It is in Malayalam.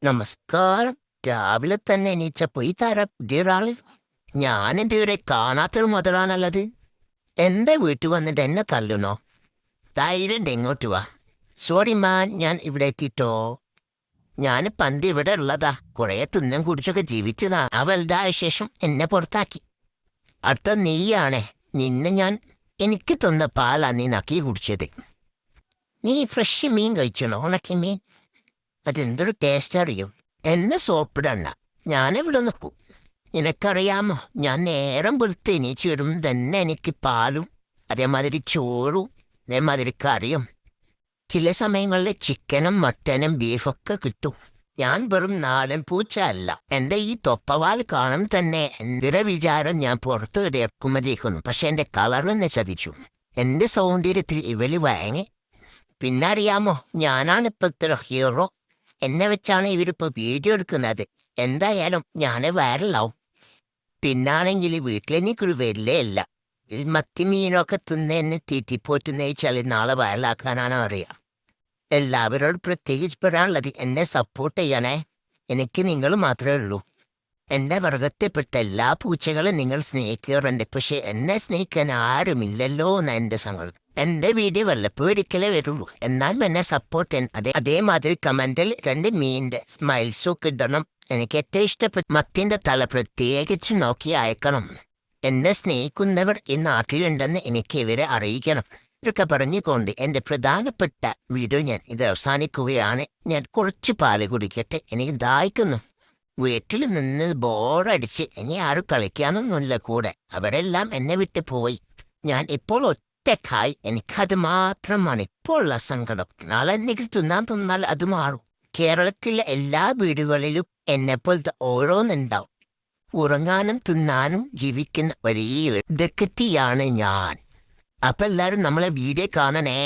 നമസ്കാരം. രാവിലെ തന്നെ എണീച്ചപ്പോ ഈ തര പുതിയൊരാള്. ഞാനിതുവരെ കാണാത്തൊരു മുതലാണല്ലത്. എന്റെ വീട്ടിൽ വന്നിട്ട് എന്നെ തല്ലുന്നോ? ധൈര്യം ഇങ്ങോട്ട് വാ. സോറി മാൻ, ഞാൻ ഇവിടെ എത്തിട്ടോ. ഞാൻ പണ്ട് ഇവിടെ ഉള്ളതാ. കുറെ തിന്നും കുടിച്ചൊക്കെ ജീവിച്ചതാ. അവളുടെ ശേഷം എന്നെ പുറത്താക്കി. അടുത്ത നീയാണേ. നിന്നെ ഞാൻ എനിക്ക് തന്ന പാലാ നീ നക്കി കുടിച്ചത്. നീ ഫ്രഷ് മീൻ കഴിച്ചണോ? ഉണക്കി മീൻ. അതെന്തൊരു ടേസ്റ്റ് അറിയോ? എന്നെ സോപ്പിടണ്ട. ഞാനിവിടെ നിൽക്കും. നിനക്കറിയാമോ, ഞാൻ നേരം വെളുത്ത് എണീച്ച് വരും തന്നെ എനിക്ക് പാലും അതേമാതിരി ചോറും അതേമാതിരി കറിയും ചില സമയങ്ങളിൽ ചിക്കനും മട്ടനും ബീഫൊക്കെ കിട്ടും. ഞാൻ വെറും നാടൻ പൂച്ച അല്ല. എൻ്റെ ഈ തൊപ്പവാൽ കാണും തന്നെ എന്തൊരു വിചാരം ഞാൻ പുറത്ത് ഇറക്കുമതിക്കുന്നു. പക്ഷെ എൻ്റെ കളർ എന്നെ ചതിച്ചു. എൻ്റെ സൗന്ദര്യത്തിൽ ഇവര് വാങ്ങി. പിന്നെ അറിയാമോ, ഞാനാണ് ഇപ്പോഴത്തെ ഹീറോ. എന്നെ വെച്ചാണ് ഇവരിപ്പോ വീഡിയോ എടുക്കുന്നത്. എന്തായാലും ഞാൻ വൈറലാവും. പിന്നാണെങ്കിൽ വീട്ടിലെനിക്കൊരു വരില്ലേ ഇല്ല. ഈ മത്തി മീനൊക്കെ തിന്ന് എന്നെ തീറ്റിപ്പോറ്റുന്ന വെച്ചാൽ നാളെ വൈറലാക്കാനാണോ അറിയാം. എല്ലാവരോടും പ്രത്യേകിച്ച് പറയാനുള്ളത്, എന്നെ സപ്പോർട്ട് ചെയ്യണേ. എനിക്ക് നിങ്ങൾ മാത്രമേ ഉള്ളൂ. എന്റെ വർഗത്തിൽപ്പെട്ട എല്ലാ പൂച്ചകളും നിങ്ങൾ സ്നേഹിക്കാറുണ്ട്. പക്ഷെ എന്നെ സ്നേഹിക്കാൻ ആരുമില്ലല്ലോ എന്ന എന്റെ സങ്കടം. എന്റെ വീഡിയോ വല്ലപ്പോഴും ഒരിക്കലേ വരുള്ളൂ. എന്നാൽ എന്നെ സപ്പോർട്ട് ചെയ്യാൻ അതേമാതിരി കമന്റിൽ 2 മീനിന്റെ സ്മൈൽസൊക്കെ ഇടണം. എനിക്ക് ഏറ്റവും ഇഷ്ടപ്പെട്ട മത്തിന്റെ തല പ്രത്യേകിച്ച് നോക്കി അയക്കണം. എന്നെ സ്നേഹിക്കുന്നവർ ഈ നാട്ടിലുണ്ടെന്ന് എനിക്ക് ഇവരെ അറിയിക്കണം. ഇതൊക്കെ പറഞ്ഞുകൊണ്ട് എന്റെ പ്രധാനപ്പെട്ട വീഡിയോ ഞാൻ ഇത് അവസാനിക്കുകയാണ്. ഞാൻ കുറച്ച് പാല് കുടിക്കട്ടെ, എനിക്ക് ദാഹിക്കുന്നു. വീട്ടിൽ നിന്ന് ബോറടിച്ച് ഇനി ആരും കളിക്കാനൊന്നുമില്ല കൂടെ. അവരെല്ലാം എന്നെ വിട്ട് പോയി. ഞാൻ ഇപ്പോൾ ഒറ്റക്കായി. എനിക്കത് മാത്രമാണ് ഇപ്പോൾ ഉള്ള സങ്കടം. നാളെ എന്തെങ്കിലും തിന്നാൻ തന്നാൽ അത് മാറും. കേരളത്തിലെ എല്ലാ വീടുകളിലും എന്നെപ്പോലത്തെ ഓരോന്നുണ്ടാവും. ഉറങ്ങാനും തിന്നാനും ജീവിക്കുന്ന വലിയ വ്യക്തിയാണ് ഞാൻ. അപ്പൊ എല്ലാരും നമ്മളെ വീഡിയോ കാണണേ.